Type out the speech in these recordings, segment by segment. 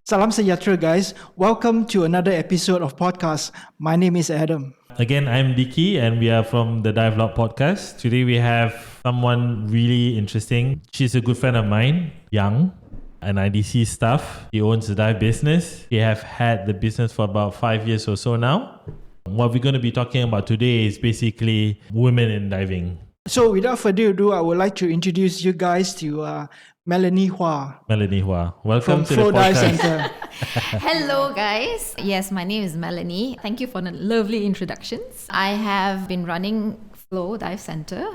Salam sejahtera, guys. Welcome to another episode of podcast. My name is Adam. Again, I'm Dicky and we are from the Dive Lab podcast. Today we have someone really interesting. She's a good friend of mine, Young, an IDC staff. He owns a dive business. He have had the business for about 5 years or so now. What we're going to be talking about today is basically women in diving. So without further ado, I would like to introduce you guys to Melanie Hwa. Melanie Hwa, welcome from to Flow the Dive podcast. Center. Hello guys. Yes, my name is Melanie. Thank you for the lovely introductions. I have been running Flow Dive Center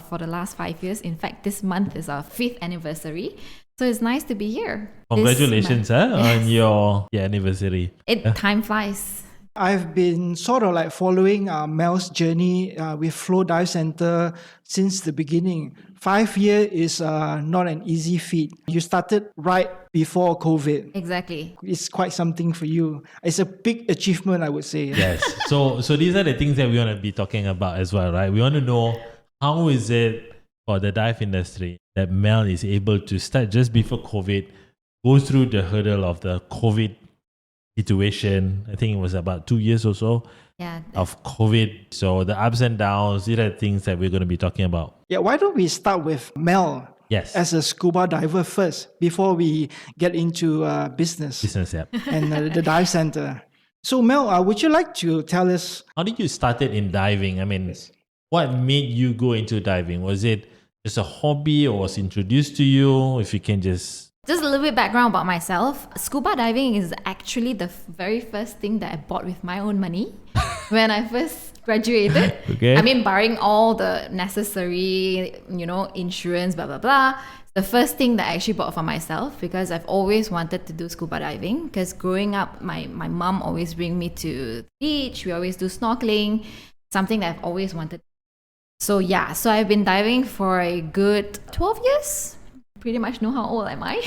for the last 5 years. In fact, this month is our 5th anniversary. So it's nice to be here. Congratulations on your anniversary. Time flies. I've been sort of like following Mel's journey with Flow Dive Center since the beginning. 5 years is not an easy feat. You started right before COVID. Exactly. It's quite something for you. It's a big achievement, I would say. Yes. So these are the things that we want to be talking about as well, right? We want to know how is it for the dive industry that Mel is able to start just before COVID, go through the hurdle of the COVID situation. I think it was about 2 years or so of COVID. So the ups and downs, these are the things that we're going to be talking about. Yeah, why don't we start with Mel? Yes. As a scuba diver first, before we get into business Yeah. and the dive center. So Mel, would you like to tell us? How did you started in diving? I mean, what made you go into diving? Was it just a hobby or was introduced to you? If you can just a little bit background about myself. Scuba diving is actually the very first thing that I bought with my own money when I first graduated. Okay. I mean, barring all the necessary, insurance, blah, blah, blah. The first thing that I actually bought for myself, because I've always wanted to do scuba diving. Because growing up, my mom always bring me to the beach. We always do snorkeling, something that I've always wanted. So I've been diving for a good 12 years. Pretty much know how old am I.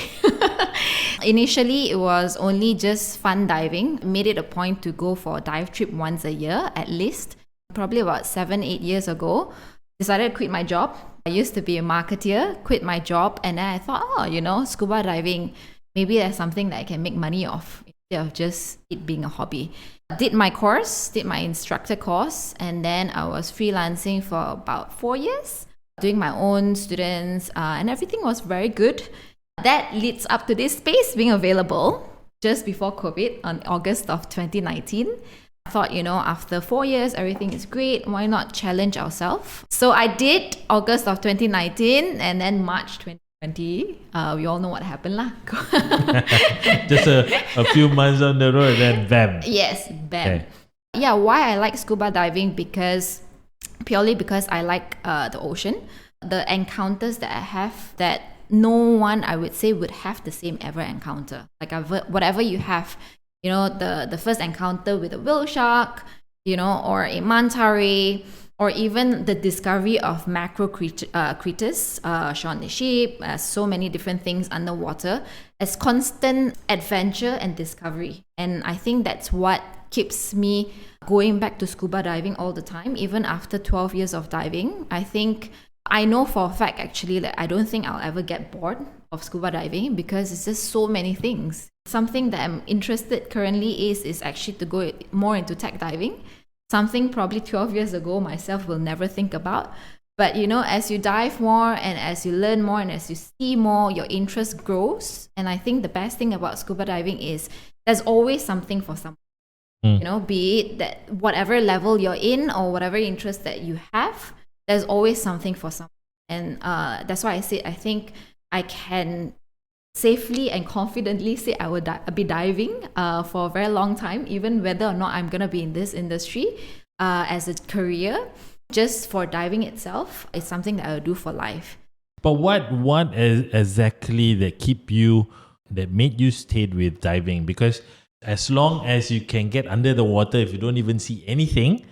Initially, it was only just fun diving. Made it a point to go for a dive trip once a year at least. Probably about 7-8 years ago, decided to quit my job. I used to be a marketeer, quit my job, and then I thought, scuba diving, maybe there's something that I can make money off instead of just it being a hobby. Did my course, did my instructor course, and then I was freelancing for about 4 years. Doing my own students, and everything was very good. That leads up to this space being available just before COVID on August of 2019. I thought, after 4 years, everything is great. Why not challenge ourselves? So I did August of 2019, and then March 2020. We all know what happened lah. just a few months on the road, then bam. Yes, bam. Okay. Yeah, why I like scuba diving purely because I like the ocean. The encounters that I have that no one, I would say, would have the same ever encounter. Like whatever you have, the first encounter with a whale shark, or a manta ray, or even the discovery of macro creatures, on the ship, so many different things underwater, as constant adventure and discovery. And I think that's what keeps me going back to scuba diving all the time, even after 12 years of diving. I know for a fact actually that I don't think I'll ever get bored of scuba diving because it's just so many things. Something that I'm interested currently is actually to go more into tech diving. Something probably 12 years ago myself will never think about. But as you dive more and as you learn more and as you see more, your interest grows. And I think the best thing about scuba diving is there's always something for someone. Be it that whatever level you're in or whatever interest that you have, there's always something for someone. And that's why I think I can safely and confidently say I would be diving for a very long time, even whether or not I'm going to be in this industry as a career. Just for diving itself, it's something that I will do for life. But what is exactly that made you stay with diving? Because as long as you can get under the water, if you don't even see anything,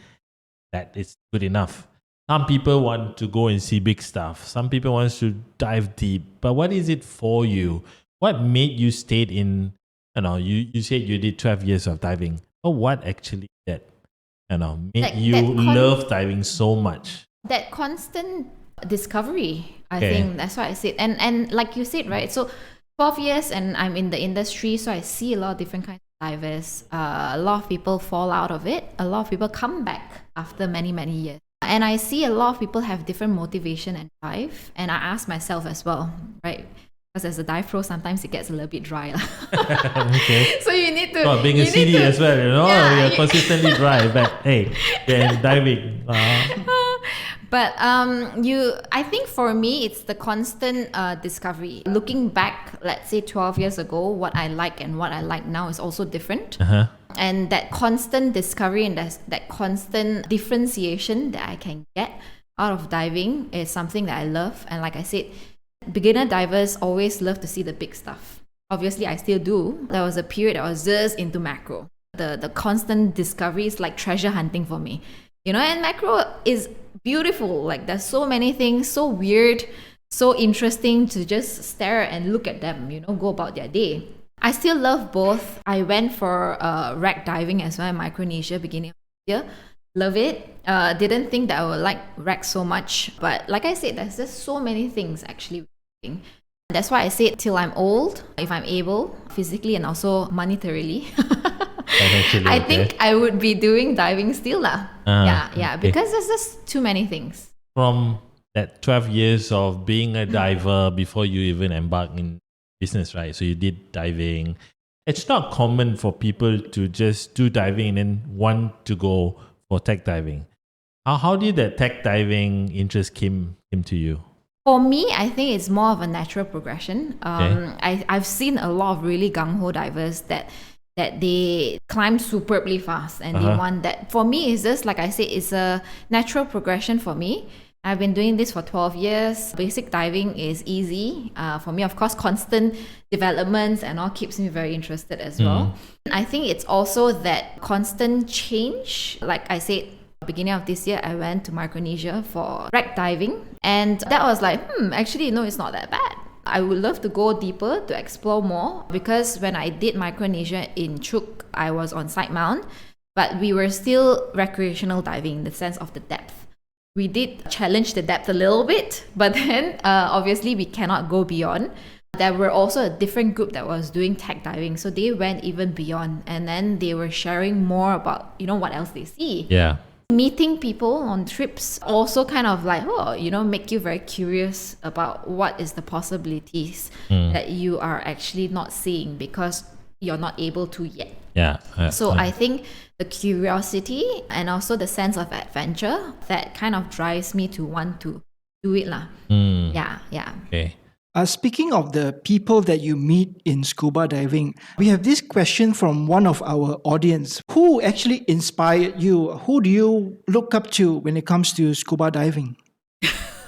that is good enough. Some people want to go and see big stuff. Some people want to dive deep. But what is it for you? What made you stay in, you said you did 12 years of diving. But what actually made you love diving so much? That constant discovery, I think that's what I said. And like you said, right? So 12 years and I'm in the industry, so I see a lot of different kinds of divers. A lot of people fall out of it. A lot of people come back after many, many years. And I see a lot of people have different motivation and drive. And I ask myself as well, right? Because as a dive pro, sometimes it gets a little bit dry. Okay. So you need to... Oh, being a CD as well, you're consistently dry, but hey, then diving. But I think for me, it's the constant discovery. Looking back, let's say 12 years ago, what I like and what I like now is also different. And that constant discovery and that constant differentiation that I can get out of diving is something that I love. And like I said, beginner divers always love to see the big stuff. Obviously, I still do. There was a period I was just into macro. The constant discovery is like treasure hunting for me. And macro is beautiful. Like there's so many things, so weird, so interesting to just stare and look at them, go about their day. I still love both. I went for wreck diving as well in Micronesia beginning of the year. Love it. Didn't think that I would like wreck so much. But like I said, there's just so many things actually. That's why I said till I'm old, if I'm able, physically and also monetarily. I think I would be doing diving still because there's just too many things. From that 12 years of being a diver before you even embark in business, right? So you did diving. It's not common for people to just do diving and then want to go for tech diving. How did that tech diving interest came to you? For me, I think it's more of a natural progression. I've seen a lot of really gung-ho divers that they climb superbly fast and they want that. For me, it's just, like I said, it's a natural progression for me. I've been doing this for 12 years. Basic diving is easy. For me, of course, constant developments and all keeps me very interested as well. I think it's also that constant change. Like I said, beginning of this year, I went to Micronesia for wreck diving. And that was like, actually, no, it's not that bad. I would love to go deeper, to explore more, because when I did Micronesia in Chuk, I was on side mount, but we were still recreational diving in the sense of the depth. We did challenge the depth a little bit, but then obviously we cannot go beyond. There were also a different group that was doing tech diving, so they went even beyond, and then they were sharing more about, what else they see. Yeah. Meeting people on trips also kind of like, make you very curious about what is the possibilities that you are actually not seeing because you're not able to yet. So I think the curiosity and also the sense of adventure that kind of drives me to want to do it. Okay. Speaking of the people that you meet in scuba diving, we have this question from one of our audience. Who actually inspired you? Who do you look up to when it comes to scuba diving?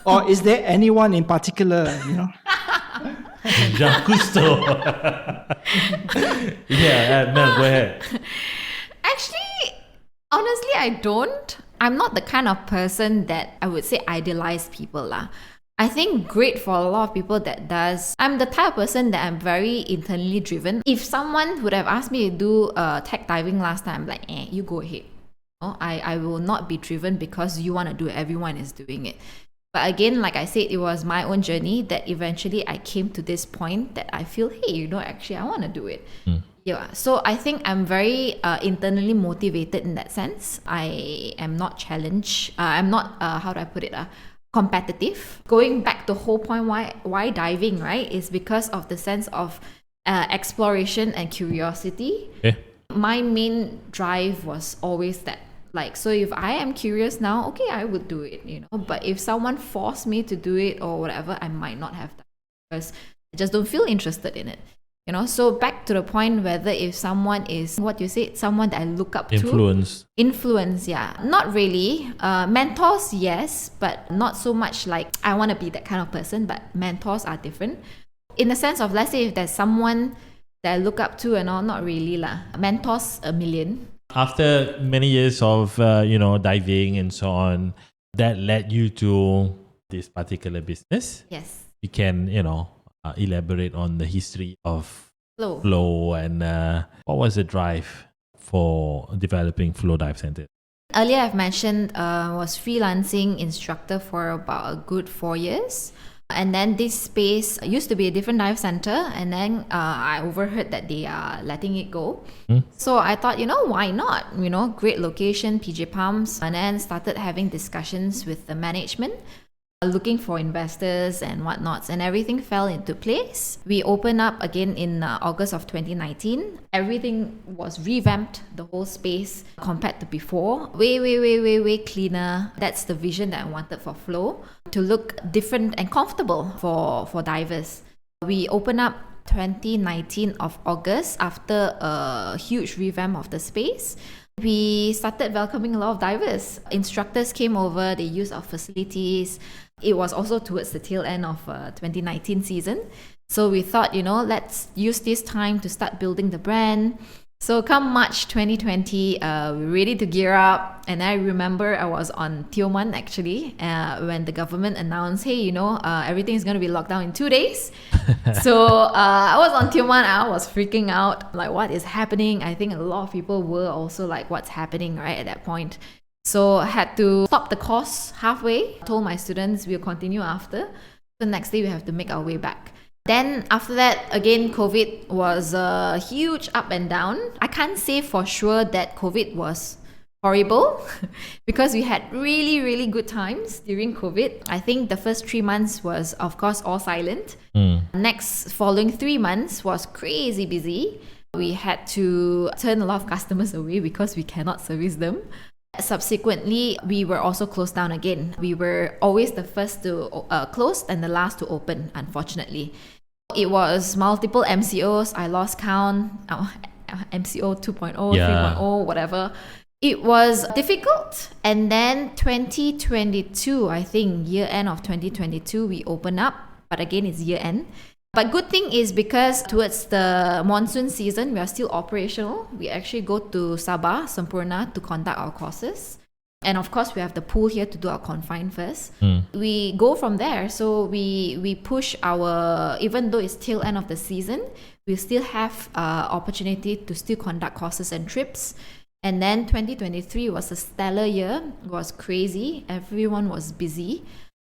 Or is there anyone in particular, Jacques Cousteau. Mel, go ahead. Actually, honestly, I don't. I'm not the kind of person that I would say idolize people. I think great for a lot of people that does. I'm the type of person that I'm very internally driven. If someone would have asked me to do tech diving last time, I'm like, you go ahead. I will not be driven because you want to do it. Everyone is doing it. But again, like I said, it was my own journey that eventually I came to this point that I feel, hey, actually I want to do it. So I think I'm very internally motivated in that sense. I am not challenged. I'm not, how do I put it? Competitive. Going back to the whole point why diving, right, is because of the sense of exploration and curiosity. My main drive was always that. So if I am curious now, okay, I would do it, But if someone forced me to do it or whatever, I might not have done it because I just don't feel interested in it. So back to the point whether if someone is, what you said, someone that I look up to. Influence, yeah. Not really. Mentors, yes, but not so much like I want to be that kind of person, but mentors are different. In the sense of, let's say if there's someone that I look up to and all, not really lah. Mentors, a million. After many years of, diving and so on, that led you to this particular business. Yes. You can, elaborate on the history of Flow and what was the drive for developing Flow Dive Center? Earlier I've mentioned was freelancing instructor for about a good 4 years. And then this space used to be a different dive center, and then I overheard that they are letting it go. So I thought, why not? Great location, PJ Palms, and then started having discussions with the management, looking for investors and whatnots, and everything fell into place. We opened up again in August of 2019. Everything was revamped, the whole space compared to before. Way cleaner. That's the vision that I wanted for Flow, to look different and comfortable for divers. We opened up 2019 of August after a huge revamp of the space. We started welcoming a lot of divers. Instructors came over, they used our facilities. It was also towards the tail end of 2019 season. So we thought, let's use this time to start building the brand. So come March 2020, we're ready to gear up. And I remember I was on Tioman actually, when the government announced, hey, everything is going to be locked down in 2 days. So I was on Tioman, I was freaking out, like what is happening? I think a lot of people were also like, what's happening, right, at that point. So I had to stop the course halfway. I told my students we'll continue after. The next day we have to make our way back. Then after that, again, COVID was a huge up and down. I can't say for sure that COVID was horrible because we had really good times during COVID. I think the first 3 months was, of course, all silent. Next following 3 months was crazy busy. We had to turn a lot of customers away because we cannot service them. Subsequently, we were also closed down again. We were always the first to close and the last to open, unfortunately. It was multiple MCOs. I lost count. MCO 2.0, 3.0, whatever. It was difficult. And then 2022, I think, year end of 2022, we opened up. But again, it's year end. But good thing is because towards the monsoon season, we are still operational. We actually go to Sabah, Sempurna to conduct our courses. And of course, we have the pool here to do our confine first. We go from there. So we push our, even though it's tail end of the season, we still have opportunity to still conduct courses and trips. And then 2023 was a stellar year. It was crazy. Everyone was busy.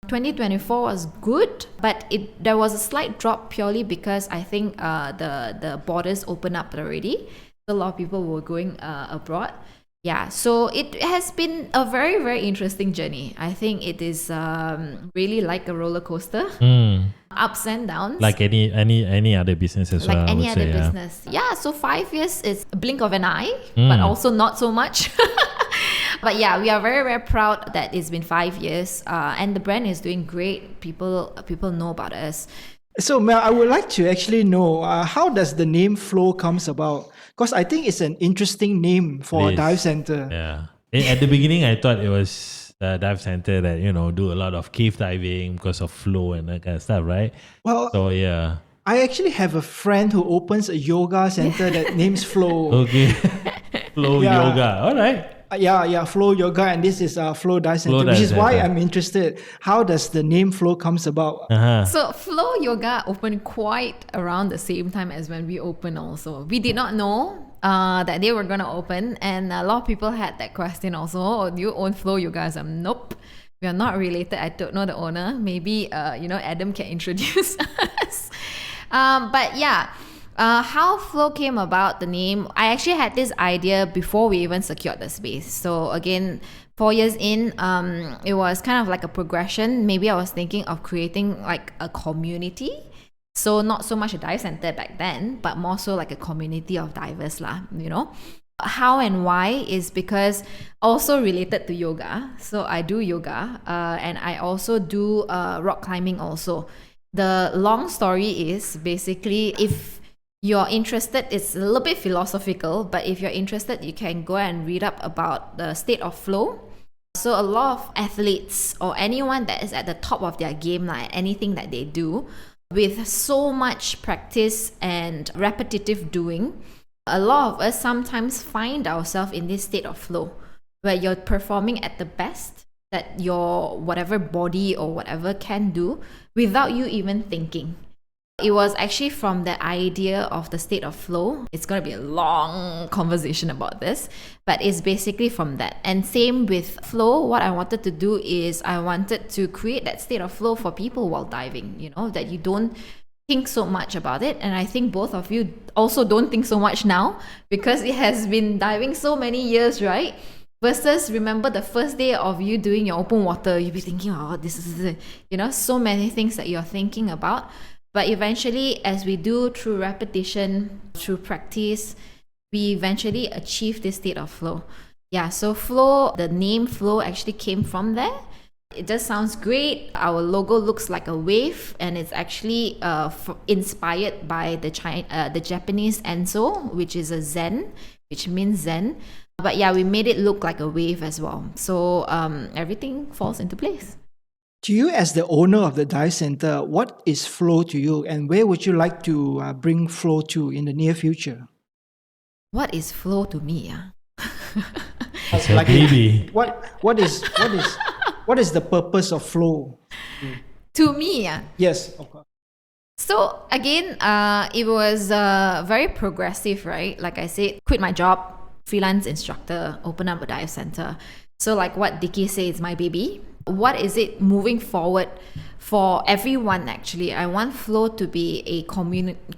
2024 was good, but there was a slight drop purely because I think the borders opened up already. So a lot of people were going abroad. Yeah, so it has been a very interesting journey. I think it is really like a roller coaster, ups and downs. Like any other business as well. Like any other business. Yeah, so 5 years is a blink of an eye, but also not so much. But yeah, we are very proud that it's been 5 years, and the brand is doing great. People know about us. So Mel, I would like to actually know how does the name Flow comes about? Because I think it's an interesting name for a dive center. Yeah. At the beginning, I thought it was a dive center that do a lot of cave diving because of flow and that kind of stuff, right? Well, so yeah. I actually have a friend who opens a yoga center that names Flow. Okay. Flow yoga. All right. Yeah, Flow Yoga, and this is Flow Dive Center, which is why I'm interested. How does the name Flow comes about? So Flow Yoga opened quite around the same time as when we opened also. We did not know that they were going to open, and a lot of people had that question also. Oh, do you own Flow Yoga? I said, nope. We are not related. I don't know the owner. Maybe, Adam can introduce us. But yeah. How Flow came about, the name, I actually had this idea before we even secured the space. So again, 4 years in, it was kind of like a progression. Maybe I was thinking of creating like a community. So not so much a dive center back then, but more so like a community of divers lah, How and why is because also related to yoga. So I do yoga and I also do rock climbing also. The long story is basically if you're interested, it's a little bit philosophical, but if you're interested, you can go and read up about the state of flow. So a lot of athletes or anyone that is at the top of their game, like anything that they do, with so much practice and repetitive doing, a lot of us sometimes find ourselves in this state of flow where you're performing at the best that your whatever body or whatever can do without you even thinking. It was actually from the idea of the state of flow. It's going to be a long conversation about this, but it's basically from that. And same with flow, what I wanted to do is I wanted to create that state of flow for people while diving, you know, that you don't think so much about it. And I think both of you also don't think so much now because it has been diving so many years, right? Versus remember the first day of you doing your open water, you'll be thinking, oh, this is it. You know, so many things that you're thinking about. But eventually, as we do through repetition, through practice, we eventually achieve this state of flow. Yeah, so flow, the name flow actually came from there. It just sounds great. Our logo looks like a wave, and it's actually inspired by the Japanese Enso, which is a Zen, which means Zen. But yeah, we made it look like a wave as well. So everything falls into place. To you, as the owner of the dive center, what is flow to you, and where would you like to bring flow to in the near future? What is flow to me? It's a baby. What is the purpose of flow? To me, Yes, of course. So again, it was very progressive, right? Like I said, quit my job, freelance instructor, open up a dive center. So like what Dicky said, it's my baby. What is it moving forward for everyone? Actually, I want flow to be a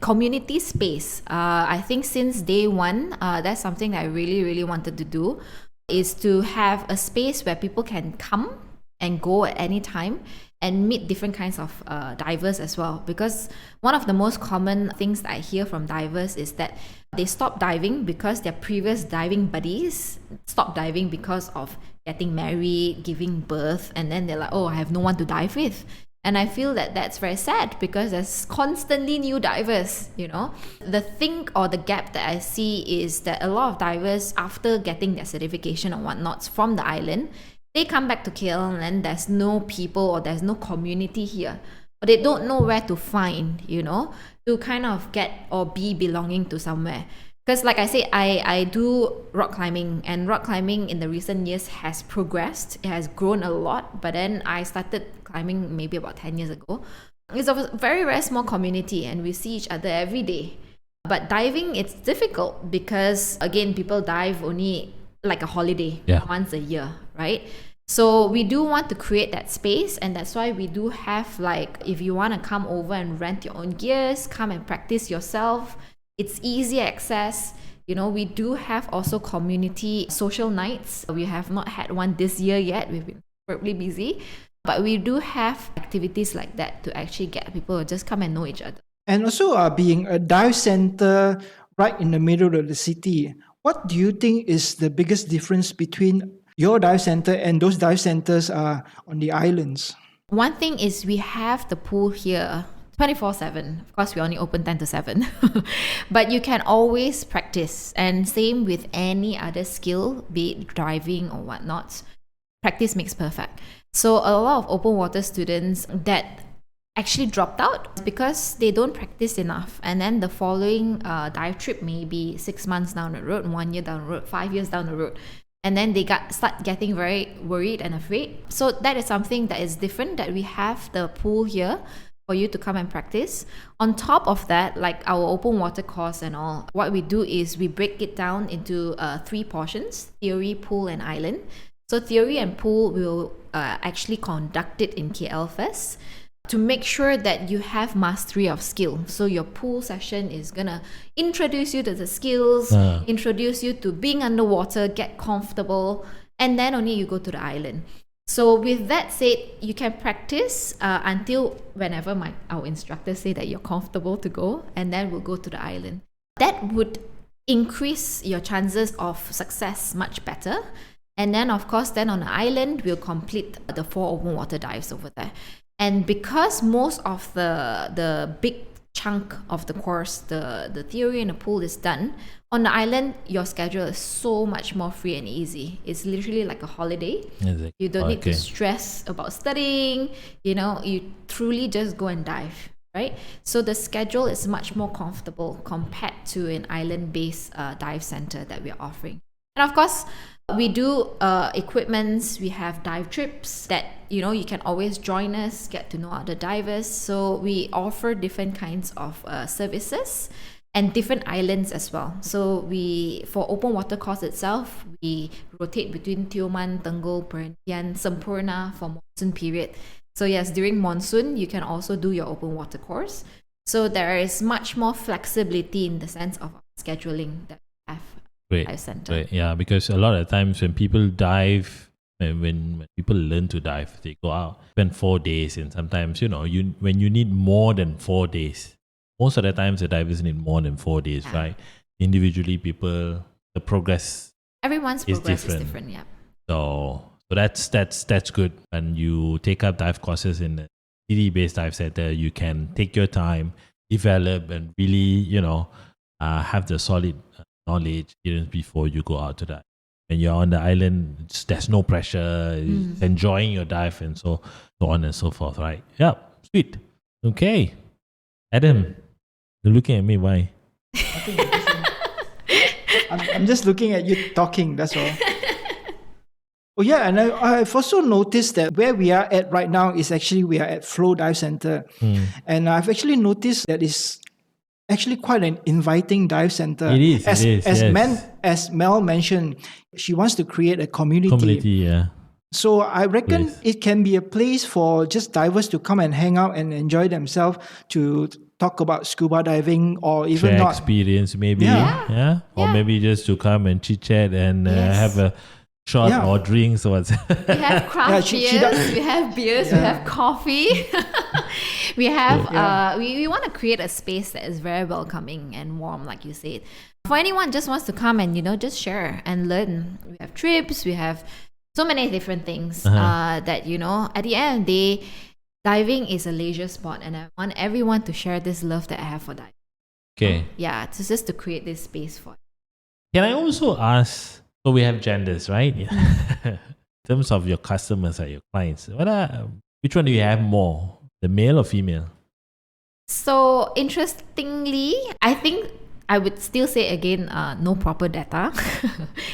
community space. I think since day one, that's something that I really wanted to do, is to have a space where people can come and go at any time and meet different kinds of divers as well. Because one of the most common things that I hear from divers is that they stop diving because their previous diving buddies stopped diving because of getting married, giving birth, and then they're like, oh, I have no one to dive with. And I feel that that's very sad because there's constantly new divers, you know. The thing or the gap that I see is that a lot of divers, after getting their certification or whatnots from the island, they come back to KL and then there's no people or there's no community here. Or they don't know where to find, you know, to kind of get or be belonging to somewhere. Because like I say, I do rock climbing, and rock climbing in the recent years has progressed. It has grown a lot, but then I started climbing maybe about 10 years ago. It's a very small community and we see each other every day. But diving, it's difficult because again, people dive only like a holiday once a year, right? So we do want to create that space, and that's why we do have, like, if you want to come over and rent your own gears, come and practice yourself. It's easy access. You know, we do have also community social nights. We have not had one this year yet. We've been probably busy. But we do have activities like that to actually get people to just come and know each other. And also being a dive center right in the middle of the city, what do you think is the biggest difference between your dive center and those dive centers on the islands? One thing is we have the pool here 24/7. Of course, we only open 10 to 7. But you can always practice. And same with any other skill, be it driving or whatnot. Practice makes perfect. So a lot of open water students that actually dropped out because they don't practice enough. And then the following dive trip may be 6 months down the road, 1 year down the road, 5 years down the road. And then they start getting very worried and afraid. So that is something that is different, that we have the pool here for you to come and practice. On top of that, like our open water course and all, what we do is we break it down into 3 portions: theory, pool, and island. So theory and pool will actually conduct it in KL first to make sure that you have mastery of skill. So your pool session is gonna introduce you to the skills, introduce you to being underwater, get comfortable, and then only you go to the island. So with that said, you can practice until whenever our instructors say that you're comfortable to go, and then we'll go to the island. That would increase your chances of success much better. And then of course, then on the island, we'll complete the 4 open water dives over there. And because most of the big chunk of the course, the theory and the pool is done, on the island, your schedule is so much more free and easy. It's literally like a holiday. Exactly. You don't need to stress about studying. You know, you truly just go and dive, right? So the schedule is much more comfortable compared to an island-based dive center that we're offering. And of course, we do equipments, we have dive trips that, you can always join us, get to know other divers. So we offer different kinds of services and different islands as well. So for open water course itself, we rotate between Tioman, Tenggol, Perhentian, Sempurna for monsoon period. So yes, during monsoon, you can also do your open water course. So there is much more flexibility in the sense of scheduling that we have. Dive center. Right. Yeah, because a lot of times when people dive, when people learn to dive, they go out, spend 4 days, and sometimes, when you need more than 4 days, most of the times the divers need more than 4 days, right? Individually, the progress Everyone's is progress different. is different, yeah. So that's good. When you take up dive courses in a city-based dive center, you can take your time, develop, and really, have the solid knowledge experience before you go out to dive. When you're on the island, there's no pressure, it's enjoying your dive, and so on and so forth, right? Yeah, sweet. Okay, Adam, you're looking at me. Why? I'm just looking at you talking, that's all. Oh yeah, and I've also noticed that where we are at right now is actually we are at Flow Dive Center. And I've actually noticed that it's actually quite an inviting dive center. It is. As Mel mentioned, she wants to create a community. Yeah. So I reckon Place. it can be a place for just divers to come and hang out and enjoy themselves, to talk about scuba diving, or even Share not. experience, maybe. Yeah. Or maybe just to come and chit chat and have a shot or drinks or what's. We have craft beers, we have beers, we have coffee. We have we want to create a space that is very welcoming and warm, like you said. For anyone just wants to come and just share and learn. We have trips, we have so many different things that at the end of the day, diving is a leisure sport, and I want everyone to share this love that I have for diving. Okay. Yeah, it's just to create this space for it. Can I also ask? So we have genders, right? In terms of your customers or your clients, which one do you have more, the male or female? So interestingly, I think I would still say again, no proper data,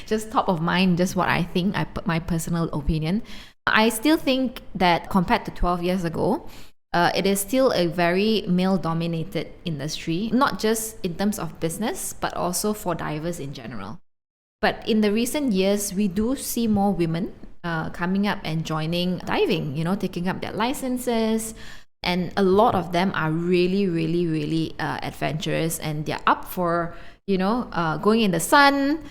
just top of mind, just what I think. I put my personal opinion. I still think that compared to 12 years ago, it is still a very male-dominated industry, not just in terms of business, but also for divers in general. But in the recent years, we do see more women coming up and joining diving, taking up their licenses. And a lot of them are really, really, really adventurous, and they're up for, going in the sun,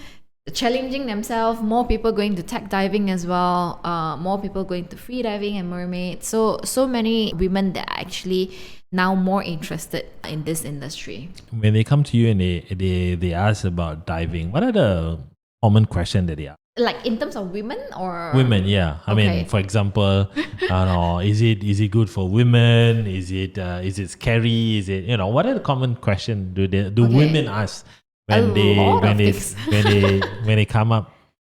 challenging themselves. More people going to tech diving as well. More people going to free diving and mermaid. So many women that are actually now more interested in this industry. When they come to you and they ask about diving, what are the common questions that they ask? Like in terms of women or women? Yeah, I mean, for example, I don't know, is it good for women? Is it scary? Is it what are the common questions do women ask when they come up?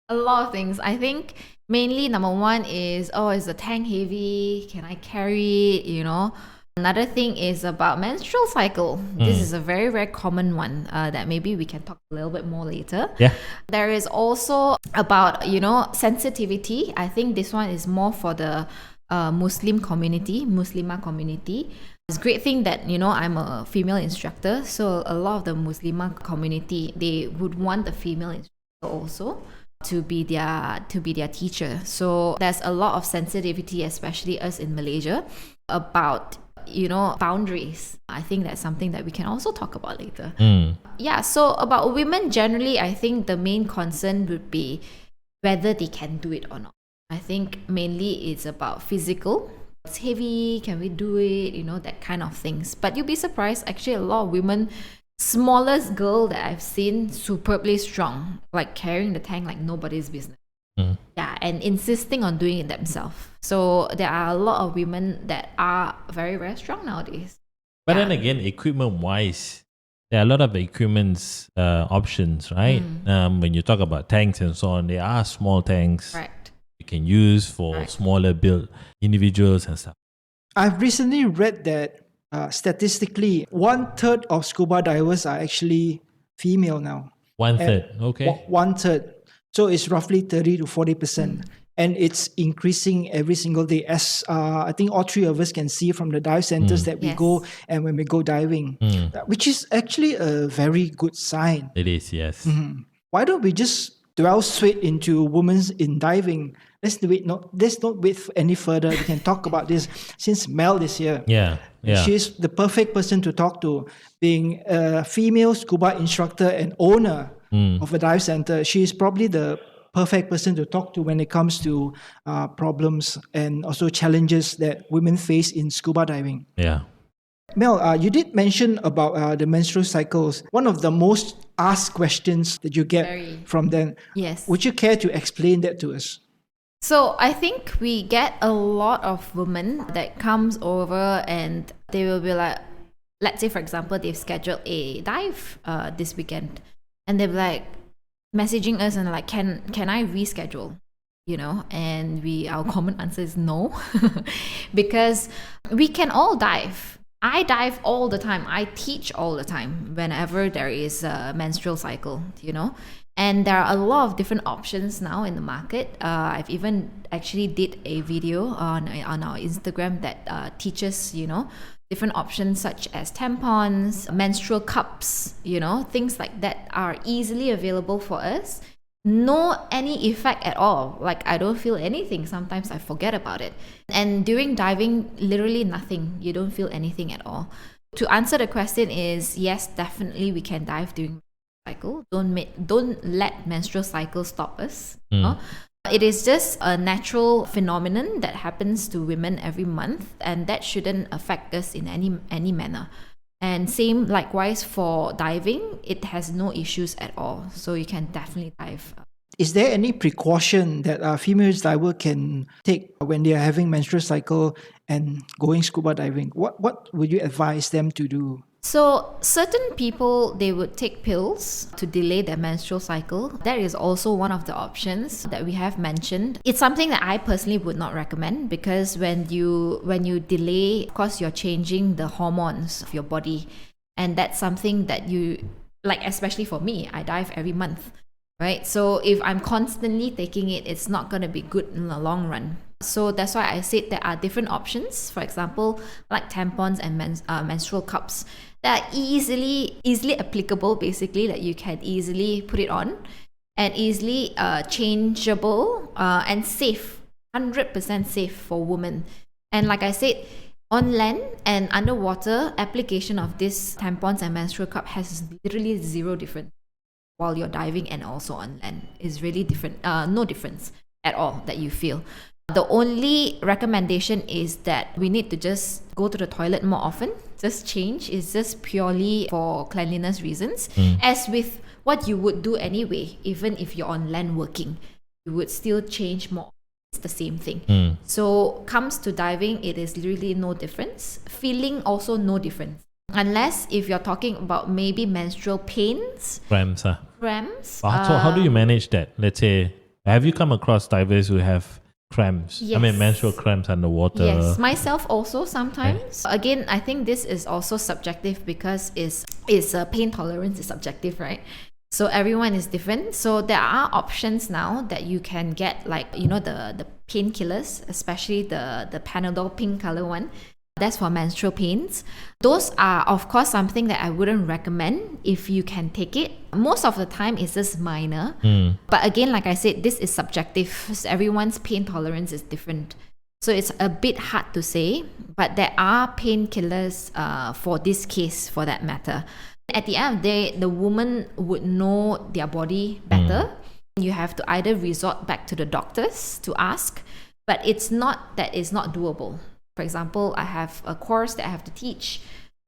A lot of things. I think mainly number one is is the tank heavy? Can I carry it? Another thing is about menstrual cycle. This is a very, very common one that maybe we can talk a little bit more later. Yeah. There is also about, sensitivity. I think this one is more for the Muslimah community. It's a great thing that, I'm a female instructor. So a lot of the Muslimah community, they would want the female instructor also to be their teacher. So there's a lot of sensitivity, especially us in Malaysia, about boundaries. I think that's something that we can also talk about later. Yeah, so about women generally, I think the main concern would be whether they can do it or not. I think mainly it's about physical. It's heavy, can we do it? That kind of things. But you'll be surprised, actually a lot of women, smallest girl that I've seen, superbly strong, like carrying the tank like nobody's business. Yeah, and insisting on doing it themselves. So there are a lot of women that are very, very strong nowadays. But then again, equipment-wise, there are a lot of equipment options, right? When you talk about tanks and so on, there are small tanks you can use for smaller build individuals and stuff. I've recently read that statistically, 1/3 of scuba divers are actually female now. 1/3, okay. 1/3. So it's roughly 30 to 40%. And it's increasing every single day, as I think all three of us can see from the dive centers that we Yes. go and when we go diving, which is actually a very good sign. It is, yes. Why don't we just dwell straight into women in diving? Let's not wait any further. We can talk about this since Mel is here. Yeah. She's the perfect person to talk to, being a female scuba instructor and owner of a dive center. She's probably the perfect person to talk to when it comes to problems and also challenges that women face in scuba diving. Yeah. Mel, you did mention about the menstrual cycles. One of the most asked questions that you get Very. from them. Yes. Would you care to explain that to us? So I think we get a lot of women that comes over and they will be like, let's say for example, they've scheduled a dive this weekend, and they're like messaging us and like, can I reschedule? And our common answer is no, because we can all dive. I dive all the time. I teach all the time whenever there is a menstrual cycle, And there are a lot of different options now in the market. I've even actually did a video on our Instagram that teaches, different options such as tampons, menstrual cups, things like that are easily available for us. No any effect at all. Like I don't feel anything. Sometimes I forget about it. And during diving, literally nothing. You don't feel anything at all. To answer the question is yes, definitely we can dive during cycle. Don't let menstrual cycle stop us. It is just a natural phenomenon that happens to women every month, and that shouldn't affect us in any manner. And same likewise for diving, it has no issues at all. So you can definitely dive. Is there any precaution that female diver can take when they are having menstrual cycle and going scuba diving? What would you advise them to do? So certain people, they would take pills to delay their menstrual cycle. That is also one of the options that we have mentioned. It's something that I personally would not recommend, because when you delay, of course you're changing the hormones of your body, and that's something that you like, especially for me, I dive every month, right? So if I'm constantly taking it, it's not going to be good in the long run. So that's why I said there are different options. For example, like tampons and menstrual cups that are easily applicable, basically, that you can easily put it on and easily changeable and safe, 100% safe for women. And like I said, on land and underwater, application of this tampons and menstrual cup has literally zero difference while you're diving, and also on land is really different. No difference at all that you feel. The only recommendation is that we need to just go to the toilet more often. Just change. It's just purely for cleanliness reasons. As with what you would do anyway, even if you're on land working, you would still change more. It's the same thing. So comes to diving, it is really no difference. Feeling also no difference. Unless if you're talking about maybe menstrual pains. Cramps. Cramps. So how do you manage that? Let's say, have you come across divers who have cramps? Yes. I mean, menstrual cramps underwater. Yes, myself also sometimes. Okay. Again, I think this is also subjective, because pain tolerance is subjective, right? So everyone is different. So there are options now that you can get, like the painkillers, especially the Panadol pink color one. That's for menstrual pains. Those are, of course, something that I wouldn't recommend if you can take it. Most of the time, it's just minor. But again, like I said, this is subjective. Everyone's pain tolerance is different. So it's a bit hard to say. But there are painkillers for this case, for that matter. At the end of the day, the woman would know their body better. You have to either resort back to the doctors to ask. But it's not that it's not doable. For example, I have a course that I have to teach,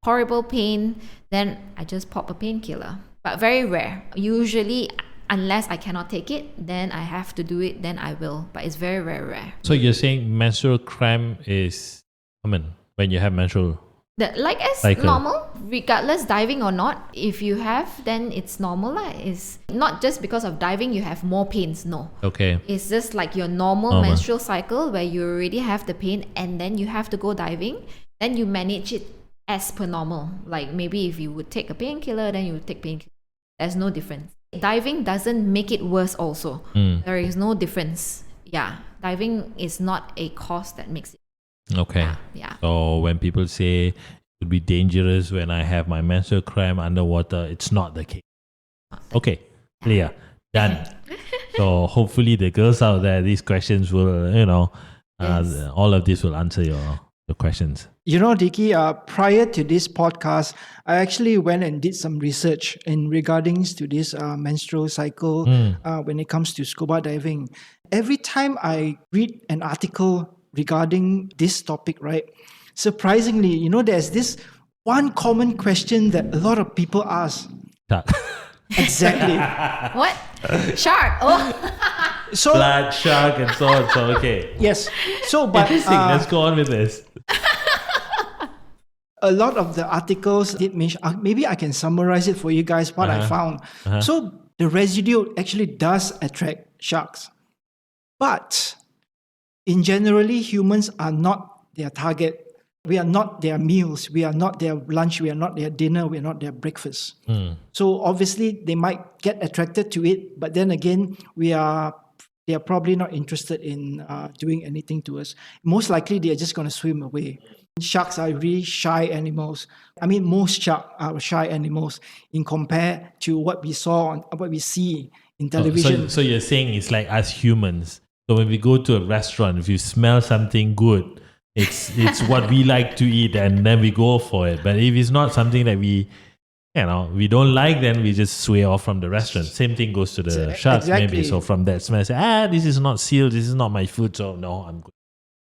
horrible pain, then I just pop a painkiller. But very rare. Usually, unless I cannot take it, then I have to do it, then I will. But it's very, very rare. So you're saying menstrual cramp is common when you have menstrual As cycle. Normal, regardless diving or not. If you have, then it's normal. It's not just because of diving you have more pains. No. Okay. It's just like your normal menstrual cycle where you already have the pain, and then you have to go diving. Then you manage it as per normal. Like maybe if you would take a painkiller, then you would take painkiller. There's no difference. Diving doesn't make it worse also. There is no difference. Yeah, diving is not a cause that makes it. Okay. Yeah. So when people say it would be dangerous when I have my menstrual cramp underwater, it's not the case. Okay, clear, done. So hopefully the girls out there, these questions will, Yes. all of this will answer your questions. You know, Dicky, prior to this podcast, I actually went and did some research in regarding to this menstrual cycle when it comes to scuba diving. Every time I read an article regarding this topic, right, surprisingly, there's this one common question that a lot of people ask. Exactly. What? Shark. Oh. So, Blood, shark, and so on. So, okay. yes. So, but Interesting. Let's go on with this. a lot of the articles did mention, maybe I can summarize it for you guys, what I found. So the residue actually does attract sharks. But in generally, humans are not their target. We are not their meals. We are not their lunch. We are not their dinner. We are not their breakfast. So obviously, they might get attracted to it. But then again, they are probably not interested in doing anything to us. Most likely, they are just going to swim away. Sharks are really shy animals. I mean, most sharks are shy animals in compare to what we see in television. So you're saying it's like us humans. So when we go to a restaurant, if you smell something good, it's what we like to eat, and then we go for it. But if it's not something that we don't like, then we just sway off from the restaurant. Same thing goes to the sharks, exactly. maybe. So from that smell, say, this is not seal, this is not my food, so no, I'm good.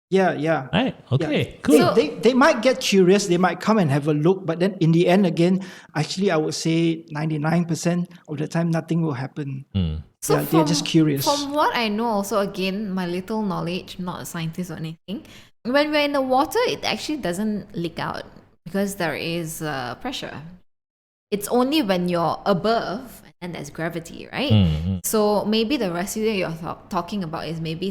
Yeah. Right? Okay, Yeah. cool. So- They might get curious, they might come and have a look, but then in the end, again, actually, I would say 99% of the time, nothing will happen. So They're just curious. From what I know, also again, my little knowledge, I'm not a scientist or anything. When we're in the water, it actually doesn't leak out because there is pressure. It's only when you're above and there's gravity, right? So maybe the residue you're talking about is maybe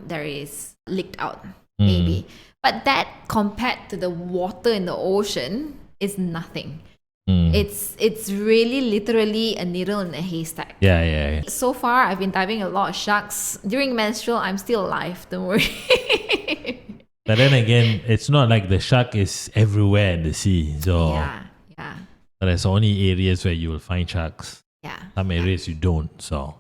there is leaked out, maybe. But that compared to the water in the ocean is nothing. It's really literally a needle in a haystack. Yeah. So far, I've been diving a lot of sharks. During menstrual, I'm still alive. Don't worry. But then again, it's not like the shark is everywhere in the sea. So Yeah. there's only areas where you will find sharks. Yeah. Some areas you don't. So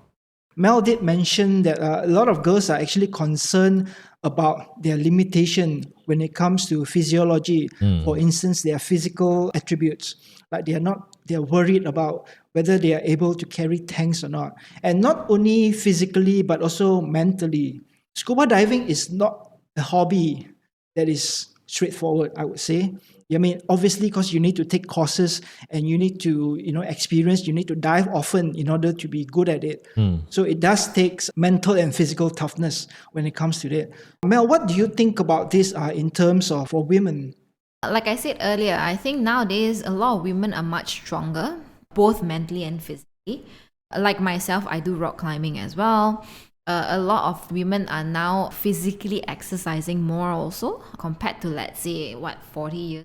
Mel did mention that a lot of girls are actually concerned about their limitation when it comes to physiology. For instance, their physical attributes. Like they're worried about whether they are able to carry tanks or not. And not only physically, but also mentally. Scuba diving is not a hobby that is straightforward, I would say. I mean, obviously, because you need to take courses and you need to, experience, you need to dive often in order to be good at it. So it does take mental and physical toughness when it comes to that. Mel, what do you think about this in terms of for women? Like I said earlier, I think nowadays a lot of women are much stronger, both mentally and physically. Like myself, I do rock climbing as well. A lot of women are now physically exercising more also compared to, let's say, 40 years.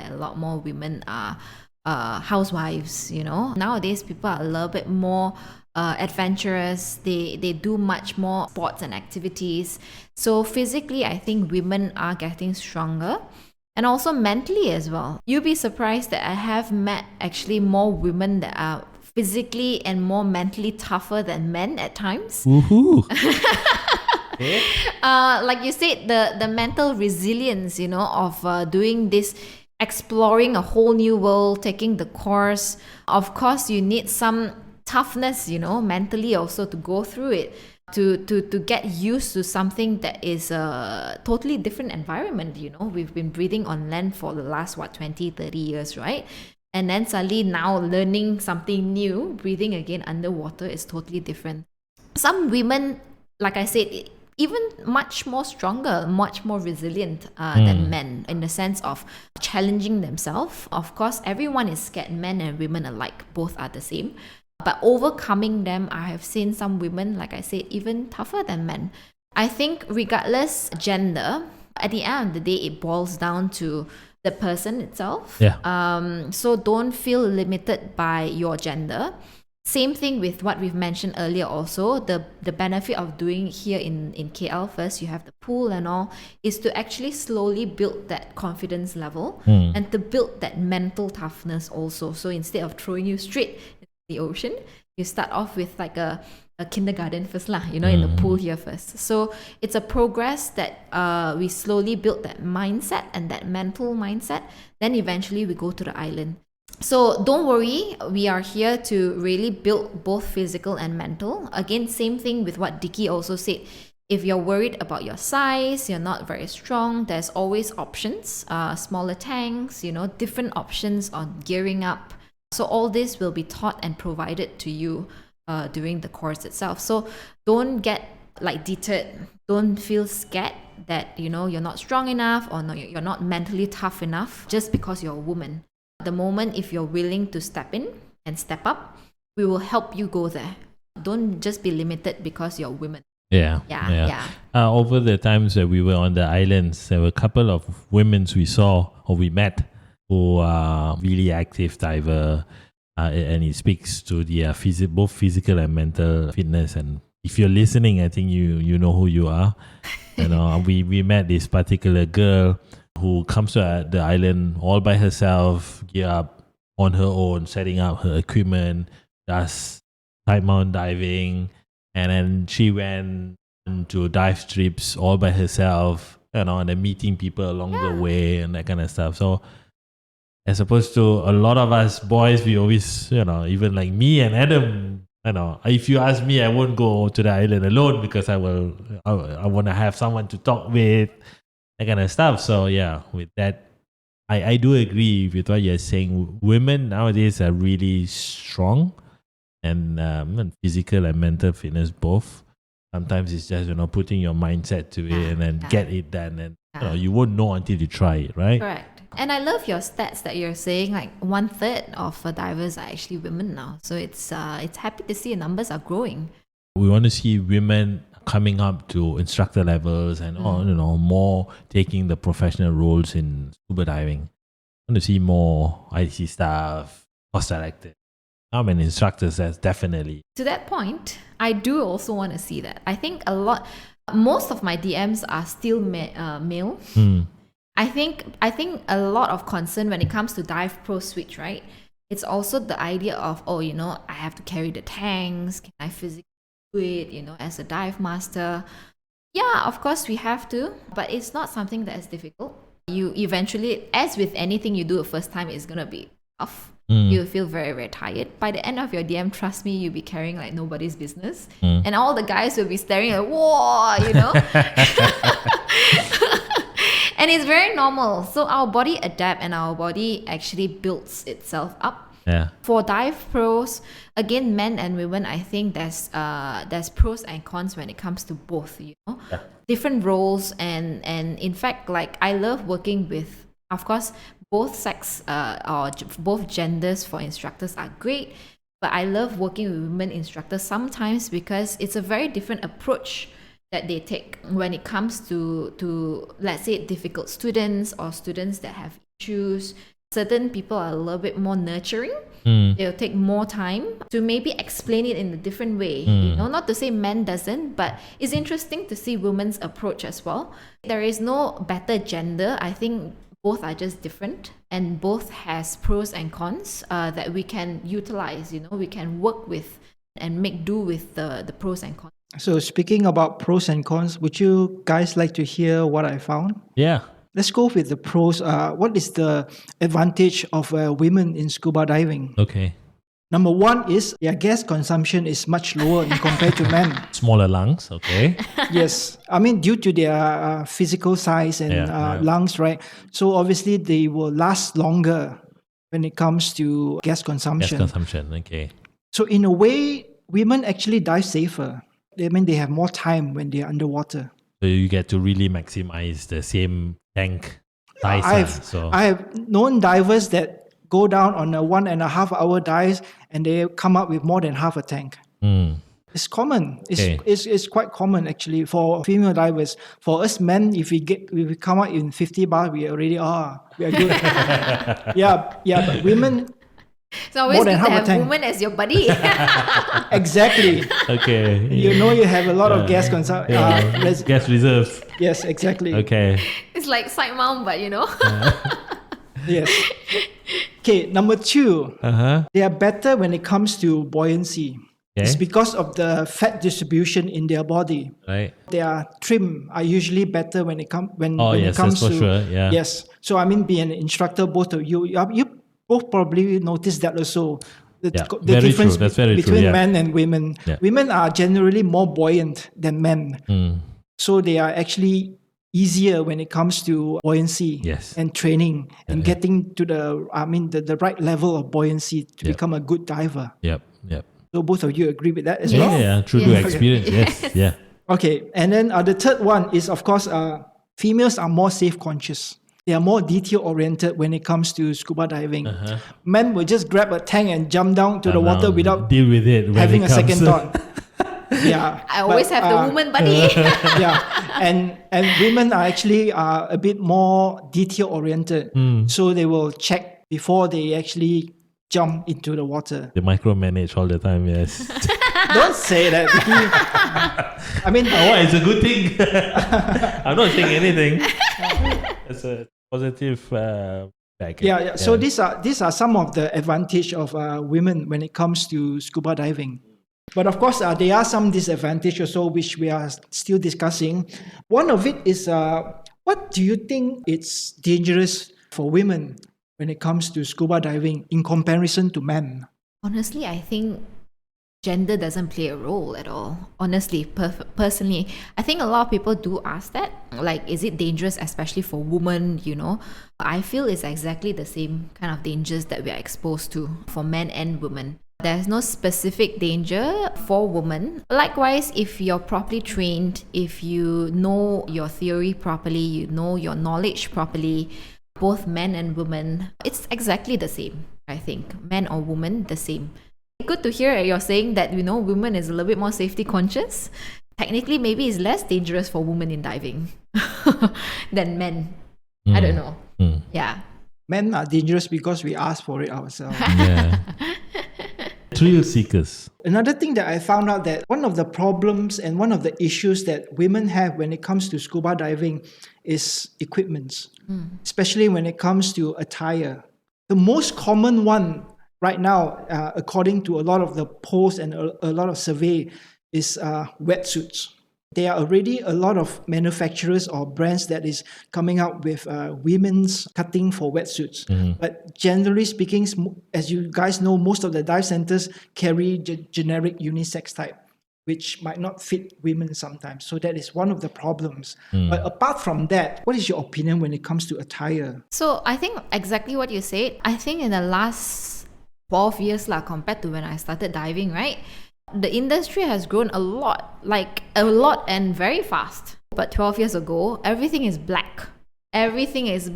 A lot more women are housewives, Nowadays, people are a little bit more adventurous. They do much more sports and activities. So physically, I think women are getting stronger. And also mentally as well. You'll be surprised that I have met actually more women that are physically and more mentally tougher than men at times. woohoo! Like you said, the mental resilience, of doing this, exploring a whole new world, taking the course. Of course, you need some toughness, mentally also to go through it. To get used to something that is a totally different environment, We've been breathing on land for the last, 20, 30 years, right? And then suddenly now learning something new, breathing again underwater is totally different. Some women, like I said, even much more stronger, much more resilient than men in the sense of challenging themselves. Of course, everyone is scared, men and women alike, both are the same. But overcoming them, I have seen some women, like I said, even tougher than men. I think regardless gender, at the end of the day, it boils down to the person itself. Yeah. So don't feel limited by your gender. Same thing with what we've mentioned earlier also, the benefit of doing here in KL first, you have the pool and all, is to actually slowly build that confidence level and to build that mental toughness also. So instead of throwing you straight into the ocean, you start off with like a kindergarten first lah, in the pool here first. So it's a progress that we slowly build that mindset and that mental mindset. Then eventually we go to the island. So don't worry, we are here to really build both physical and mental. Again, same thing with what Dicky also said. If you're worried about your size, you're not very strong, there's always options, smaller tanks, different options on gearing up. So all this will be taught and provided to you during the course itself. So don't get deterred. Don't feel scared that, you're not strong enough or no, you're not mentally tough enough just because you're a woman. The moment if you're willing to step in and step up, we will help you go there. Don't just be limited because you're women. Yeah. Over the times that we were on the islands, there were a couple of women we saw or we met who are really active diver, and it speaks to the both physical and mental fitness. And if you're listening, I think you know who you are. We met this particular girl who comes to the island all by herself, gear up on her own, setting up her equipment, does side mount diving, and then she went to dive trips all by herself, and then meeting people along the way and that kind of stuff. So as opposed to a lot of us boys, we always, even like me and Adam, if you ask me, I won't go to the island alone because I want to have someone to talk with, that kind of stuff. So yeah, with that, I do agree with what you're saying. Women nowadays are really strong and physical and mental fitness both. Sometimes it's just, putting your mindset to it and then get it done. And you won't know until you try it, right? Correct. And I love your stats that you're saying, like 1/3 of divers are actually women now. So it's happy to see the numbers are growing. We want to see women coming up to instructor levels and more taking the professional roles in scuba diving. I want to see more IC staff, course directors. And instructors, that's definitely. To that point, I do also want to see that. I think most of my DMs are still male. I think a lot of concern when it comes to dive pro switch, right? It's also the idea of, I have to carry the tanks. Can I physically do it, as a dive master? Yeah, of course we have to, but it's not something that is difficult. You eventually, as with anything you do the first time, it's going to be tough. You'll feel very, very tired. By the end of your DM, trust me, you'll be carrying like nobody's business. And all the guys will be staring like, whoa, And it's very normal. So our body adapts and our body actually builds itself up. Yeah. For dive pros, again, men and women, I think there's pros and cons when it comes to both, different roles. And in fact, like I love working with, of course, both sex or both genders for instructors are great. But I love working with women instructors sometimes because it's a very different approach that they take when it comes to let's say difficult students or students that have issues. Certain people are a little bit more nurturing. They'll take more time to maybe explain it in a different way. Not to say men doesn't, but it's interesting to see women's approach as well. There is no better gender. I think both are just different and both has pros and cons that we can utilize. We can work with and make do with the pros and cons. So speaking about pros and cons, would you guys like to hear what I found? Yeah. Let's go with the pros. What is the advantage of women in scuba diving? Okay. Number one is their gas consumption is much lower in compared to men. Smaller lungs, okay. Yes. I mean, due to their physical size and lungs, right? So obviously they will last longer when it comes to gas consumption. Gas consumption, okay. So in a way, women actually dive safer. I mean, they have more time when they're underwater. So you get to really maximize the same tank size. I have known divers that go down on a 1.5 hour dive and they come up with more than half a tank. It's common. It's quite common actually for female divers. For us men, if we come out in 50 bars, we are good. But women, It's always More good than to half a have tank. woman as your buddy. Exactly. Okay. You know you have a lot of gas gas reserves. Yes, exactly. Okay. It's like side mount, but Yes. Okay, number 2. Uh-huh. They are better when it comes to buoyancy. It's Okay. because of the fat distribution in their body. Right. Their trim are usually better when it comes Oh, when yes, it comes that's for to sure, yeah. Yes. So I mean, being an instructor, both of you both probably noticed that also. The, Yeah, the very difference true. That's very true, between yeah. men and women. Yeah. Women are generally more buoyant than men. So they are actually easier when it comes to buoyancy Yes. and training and getting to the right level of buoyancy to become a good diver. Yep. So both of you agree with that as Yeah, well? yeah, true to Yes. experience. Yes, yeah. Okay, and then the third one is, of course, females are more safe conscious. They are more detail oriented when it comes to scuba diving. Men will just grab a tank and jump down to the water without deal with it when having it a second comes. thought. Yeah, I always but, have the woman buddy. yeah, and women are actually a bit more detail oriented, so they will check before they actually jump into the water. They micromanage all the time, yes. Don't say that, Vicky. I mean, It's a good thing. I'm not saying anything. It's a positive back. yeah. So these are some of the advantage of women when it comes to scuba diving. But of course, there are some disadvantages also which we are still discussing. One of it is, what do you think it's dangerous for women when it comes to scuba diving in comparison to men? Honestly, I think gender doesn't play a role at all. Honestly, personally, I think a lot of people do ask that. Like, is it dangerous, especially for women? I feel it's exactly the same kind of dangers that we are exposed to for men and women. There's no specific danger for women. Likewise, if you're properly trained, if you know your theory properly, you know your knowledge properly, both men and women, it's exactly the same, I think. Men or women, the same. Good to hear you're saying that, women is a little bit more safety conscious. Technically, maybe it's less dangerous for women in diving than men. I don't know. Yeah. Men are dangerous because we ask for it ourselves. Yeah. Thrill seekers. Another thing that I found out that one of the problems and one of the issues that women have when it comes to scuba diving is equipments, especially when it comes to attire. The most common one right now, according to a lot of the polls and a lot of survey, is wetsuits. There are already a lot of manufacturers or brands that is coming out with women's cutting for wetsuits. But generally speaking, as you guys know, most of the dive centers carry generic unisex type, which might not fit women sometimes. So that is one of the problems. But apart from that, what is your opinion when it comes to attire? So I think exactly what you said. I think in the last 12 years compared to when I started diving, right? The industry has grown a lot and very fast. But 12 years ago, everything is black. There's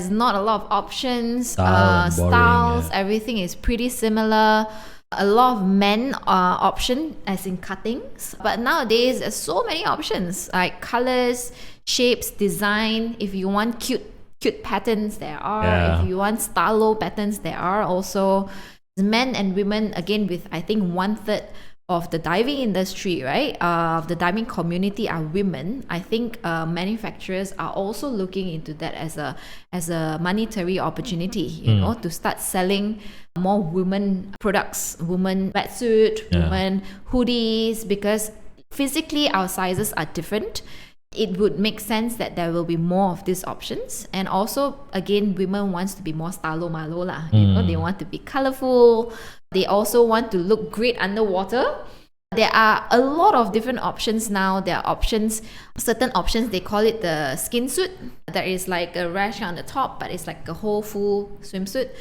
not a lot of options, Boring, styles, yeah. everything is pretty similar. A lot of men option as in cuttings. But nowadays, there's so many options like colors, shapes, design. If you want cute patterns, there are. Yeah. If you want stylo patterns, there are also. Men and women, again, with I think 1/3 of the diving industry, right? Of the diving community are women. I think manufacturers are also looking into that as a monetary opportunity, to start selling more women products, women wetsuit, women hoodies, because physically our sizes are different. It would make sense that there will be more of these options. And also, again, women wants to be more stylo-malo lah. They want to be colorful. They also want to look great underwater. There are a lot of different options now. There are certain options, they call it the skin suit. There is like a rash on the top, but it's like a whole full swimsuit.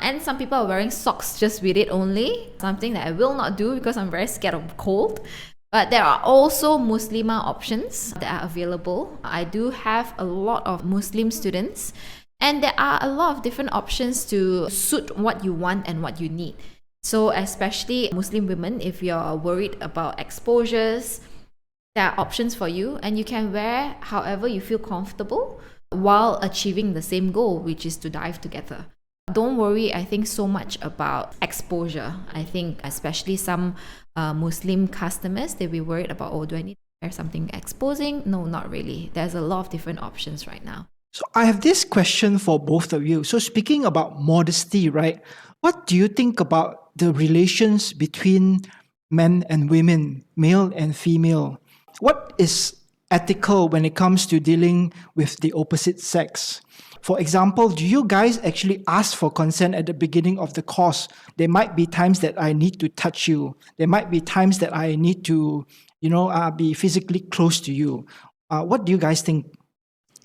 And some people are wearing socks just with it only. Something that I will not do because I'm very scared of cold. But there are also Muslima options that are available. I do have a lot of Muslim students, and there are a lot of different options to suit what you want and what you need. So especially Muslim women, if you're worried about exposures, there are options for you, and you can wear however you feel comfortable while achieving the same goal, which is to dive together. don't worry, I think, so much about exposure. I think especially some Muslim customers, they'll be worried about, oh, do I need to wear something exposing? No, not really. There's a lot of different options right now. So I have this question for both of you. So speaking about modesty, right? What do you think about the relations between men and women, male and female? What is ethical when it comes to dealing with the opposite sex? For example, do you guys actually ask for consent at the beginning of the course? There might be times that I need to touch you. There might be times that I need to, be physically close to you. What do you guys think?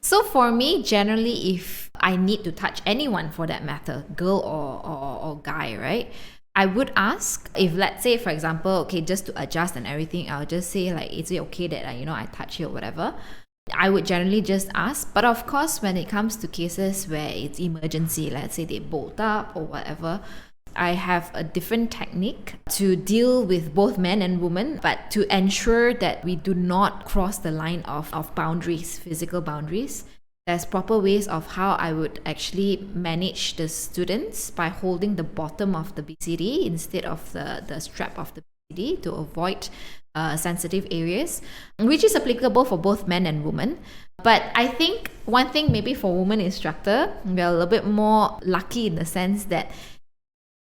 So for me, generally, if I need to touch anyone for that matter, girl or guy, right? I would ask if, let's say, for example, okay, just to adjust and everything, I'll just say like, is it okay that I touch you or whatever? I would generally just ask. But of course, when it comes to cases where it's emergency, let's say they bolt up or whatever, I have a different technique to deal with both men and women, but to ensure that we do not cross the line of boundaries, physical boundaries. There's proper ways of how I would actually manage the students by holding the bottom of the BCD instead of the strap of the BCD to avoid sensitive areas, which is applicable for both men and women. But I think one thing maybe for women instructor, we're a little bit more lucky in the sense that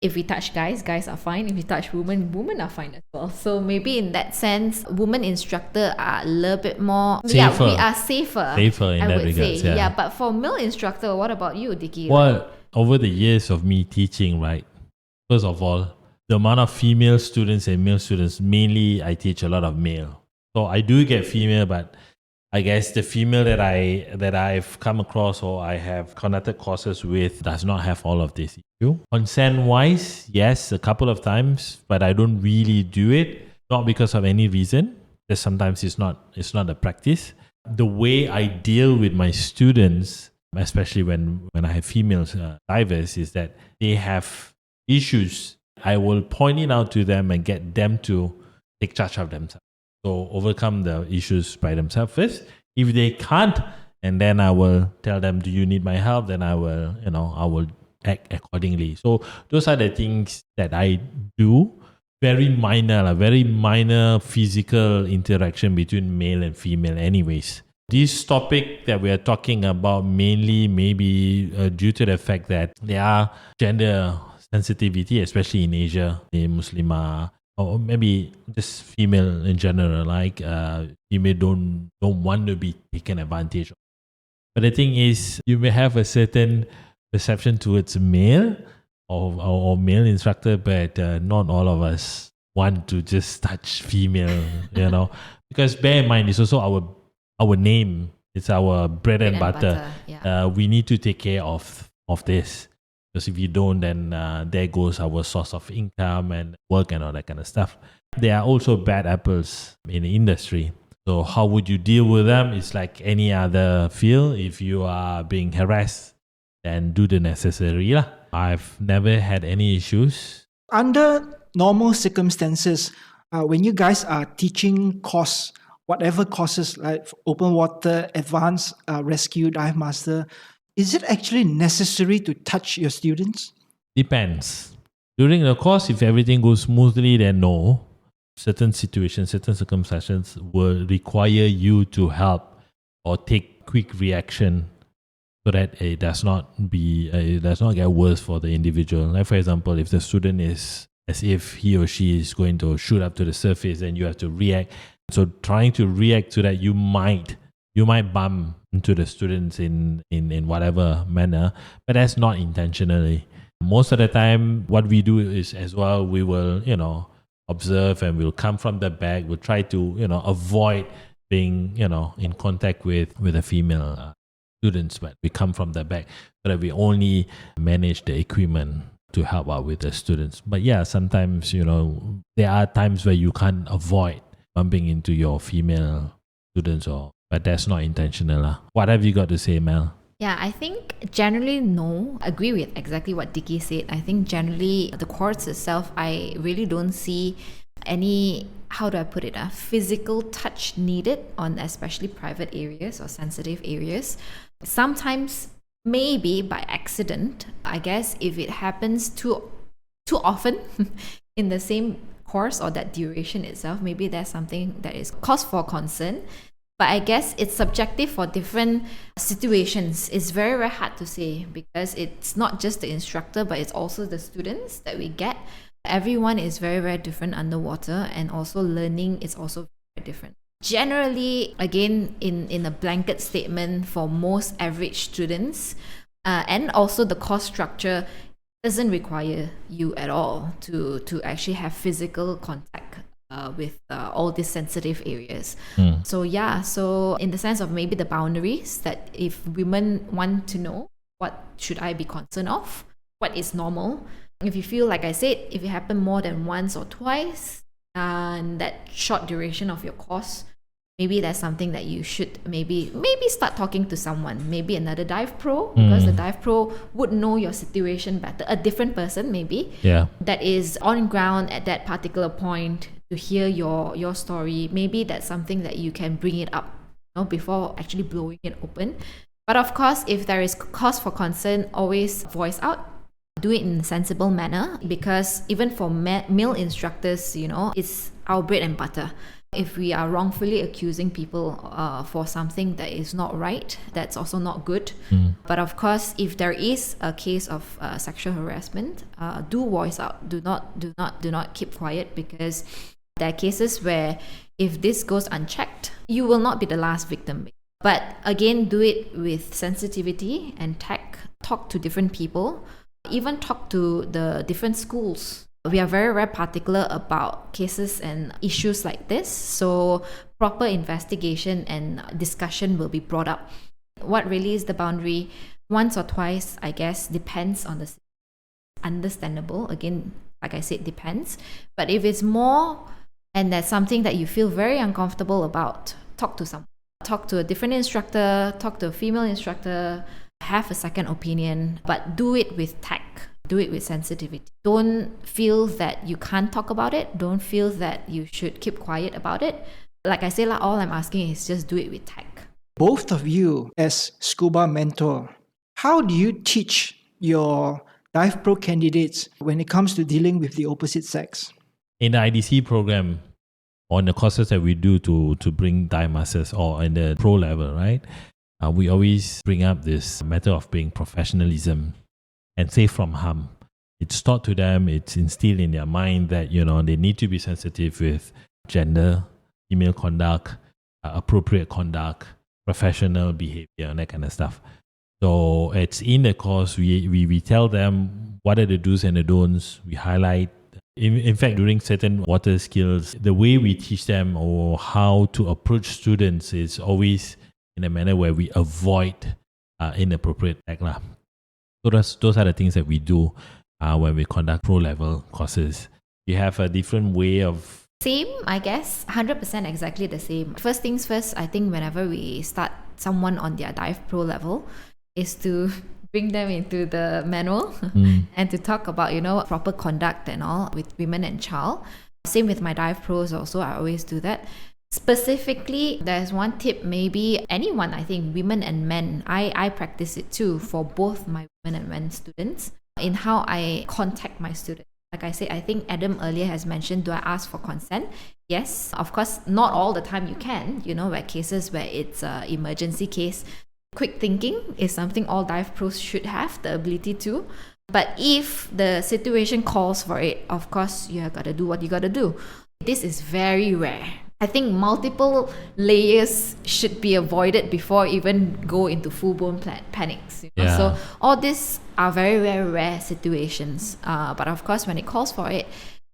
if we touch guys, guys are fine. If we touch women, women are fine as well. So maybe in that sense, women instructor are a little bit more... Safer. Yeah, we are safer. Safer in I that would regards, say. yeah. But for male instructor, what about you, Dicky? Well, over the years of me teaching, right, first of all, the amount of female students and male students, mainly I teach a lot of male. So I do get female, but I guess the female that I've come across or I have conducted courses with does not have all of this issue. Consent-wise, yes, a couple of times, but I don't really do it, not because of any reason. Just sometimes it's not a practice. The way I deal with my students, especially when I have female divers, is that they have issues. I will point it out to them and get them to take charge of themselves. So overcome the issues by themselves first. If they can't, and then I will tell them, do you need my help? Then I will act accordingly. So those are the things that I do. Very minor physical interaction between male and female anyways. This topic that we are talking about mainly maybe due to the fact that there are gender sensitivity, especially in Asia, the Muslim or maybe just female in general, like female don't want to be taken advantage of. But the thing is, you may have a certain perception towards male or male instructor, but not all of us want to just touch female, because bear in mind, it's also our name, it's our bread and butter. Yeah. We need to take care of this. Because if you don't, then there goes our source of income and work and all that kind of stuff. There are also bad apples in the industry. So how would you deal with them? It's like any other field. If you are being harassed, then do the necessary. I've never had any issues. Under normal circumstances, when you guys are teaching course, whatever courses like open water, advanced rescue, dive master, is it actually necessary to touch your students? Depends. During the course, if everything goes smoothly, then no. Certain situations, certain circumstances will require you to help or take quick reaction so that it does not get worse for the individual. Like for example, if the student is as if he or she is going to shoot up to the surface and you have to react. So trying to react to that, you might bump into the students in whatever manner, but that's not intentionally. Most of the time, what we do is as well, we will, observe and we'll come from the back. We'll try to, avoid being, in contact with the female students, but we come from the back so that we only manage the equipment to help out with the students. But yeah, sometimes, there are times where you can't avoid bumping into your female students but that's not intentional. What have you got to say, Mel? Yeah, I think generally no. I agree with exactly what Dicky said. I think generally the course itself, I really don't see any, how do I put it, physical touch needed on especially private areas or sensitive areas. Sometimes maybe by accident, I guess if it happens too often in the same course or that duration itself, maybe there's something that is cause for concern. But I guess it's subjective for different situations. It's very, very hard to say because it's not just the instructor, but it's also the students that we get. Everyone is very, very different underwater, and also learning is also very different. Generally, again, in a blanket statement for most average students, and also the course structure doesn't require you at all to actually have physical contact with all these sensitive areas. So in the sense of maybe the boundaries, that if women want to know what should I be concerned of, what is normal, if you feel, like I said, if it happened more than once or twice and that short duration of your course, maybe that's something that you should maybe start talking to someone, maybe another dive pro, because the dive pro would know your situation better, a different person maybe that is on ground at that particular point to hear your story. Maybe that's something that you can bring it up, before actually blowing it open. But of course, if there is cause for concern, always voice out. Do it in a sensible manner, because even for male instructors, it's our bread and butter. If we are wrongfully accusing people for something that is not right, that's also not good. But of course, if there is a case of sexual harassment, do voice out. Do not keep quiet, because there are cases where if this goes unchecked, you will not be the last victim. But again, do it with sensitivity and tact. Talk to different people. Even talk to the different schools. We are very, very particular about cases and issues like this. So proper investigation and discussion will be brought up. What really is the boundary? Once or twice, I guess, depends on the understandable. Again, like I said, depends. But if it's more and that's something that you feel very uncomfortable about, talk to someone. Talk to a different instructor, talk to a female instructor, have a second opinion, but do it with tact, do it with sensitivity. Don't feel that you can't talk about it. Don't feel that you should keep quiet about it. Like I say, all I'm asking is just do it with tact. Both of you, as scuba mentor, how do you teach your dive pro candidates when it comes to dealing with the opposite sex? In the IDC program, on the courses that we do to bring dive masters, or in the pro level, right? We always bring up this matter of being professionalism and safe from harm. It's taught to them, it's instilled in their mind that, they need to be sensitive with gender, female conduct, appropriate conduct, professional behavior, and that kind of stuff. So it's in the course, we tell them what are the do's and the don'ts. We highlight, in fact, during certain water skills, the way we teach them or how to approach students is always in a manner where we avoid inappropriate act. So those are the things that we do when we conduct pro-level courses. You have a different way of... Same, I guess. 100% exactly the same. First things first, I think whenever we start someone on their dive pro level is to bring them into the manual and to talk about, proper conduct and all with women and child. Same with my dive pros also, I always do that. Specifically, there's one tip, maybe anyone, I think women and men, I practice it too for both my women and men students in how I contact my students. Like I said, I think Adam earlier has mentioned, do I ask for consent? Yes, of course, not all the time you can, where cases where it's an emergency case. Quick thinking is something all dive pros should have the ability to. But if the situation calls for it, of course, you have got to do what you got to do. This is very rare. I think multiple layers should be avoided before even go into full-blown panics. So all these are very, very rare situations. But of course, when it calls for it,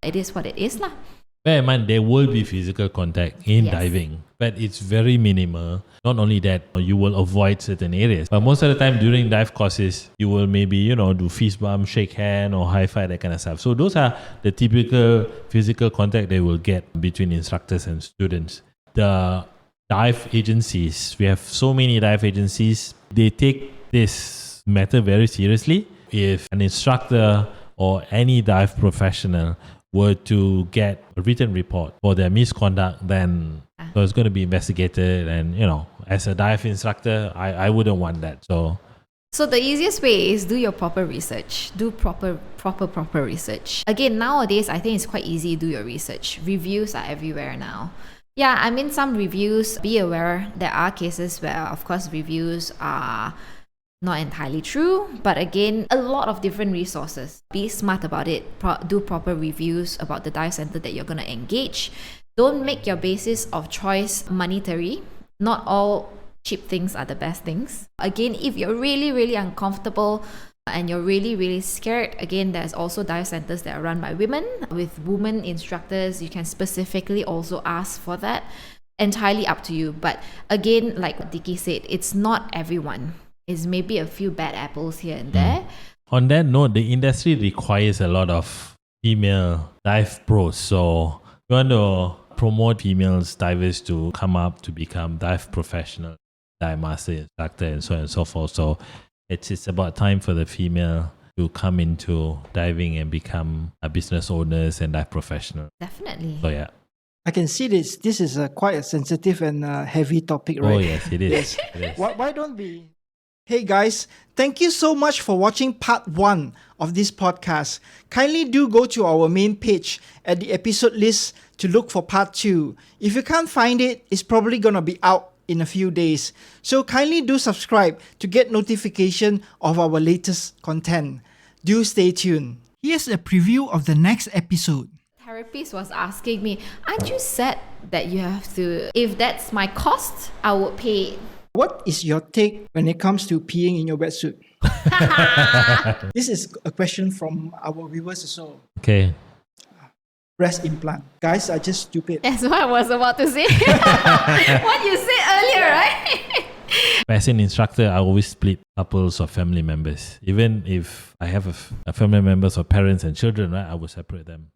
it is what it is. Bear in mind, there will be physical contact in diving, but it's very minimal. Not only that, you will avoid certain areas. But most of the time during dive courses, you will maybe, do fist bump, shake hand, or high five, that kind of stuff. So those are the typical physical contact they will get between instructors and students. The dive agencies, we have so many dive agencies, they take this matter very seriously. If an instructor or any dive professional were to get a written report for their misconduct, then so it's going to be investigated. And, as a dive instructor, I wouldn't want that. So So the easiest way is do your proper research. Do proper research. Again, nowadays, I think it's quite easy to do your research. Reviews are everywhere now. Yeah, I mean, some reviews, be aware there are cases where, of course, reviews are not entirely true. But again, a lot of different resources. Be smart about it. Do proper reviews about the dive center that you're going to engage. Don't make your basis of choice monetary. Not all cheap things are the best things. Again, if you're really, really uncomfortable and you're really, really scared, again, there's also dive centers that are run by women with women instructors. You can specifically also ask for that. Entirely up to you. But again, like Dicky said, it's not everyone. It's maybe a few bad apples here and there. On that note, the industry requires a lot of female dive pros. So you want to promote females divers to come up to become dive professional, dive master, instructor, and so on and so forth. So it's about time for the female to come into diving and become a business owners and dive professional. Definitely. So yeah. I can see this. This is quite a sensitive and heavy topic, right? Oh yes, it is. Yes. It is. Why don't we? Hey guys, thank you so much for watching part 1 of this podcast. Kindly do go to our main page at the episode list to look for part 2. If you can't find it, it's probably going to be out in a few days. So kindly do subscribe to get notification of our latest content. Do stay tuned. Here's a preview of the next episode. Therapist was asking me, aren't you sad that you have to, if that's my cost, I would pay it. What is your take when it comes to peeing in your wetsuit? This is a question from our viewers as well. Okay. Breast implant. Guys are just stupid. That's what I was about to say. What you said earlier, right? As an instructor, I always split couples of family members. Even if I have a family members or parents and children, right, I will separate them.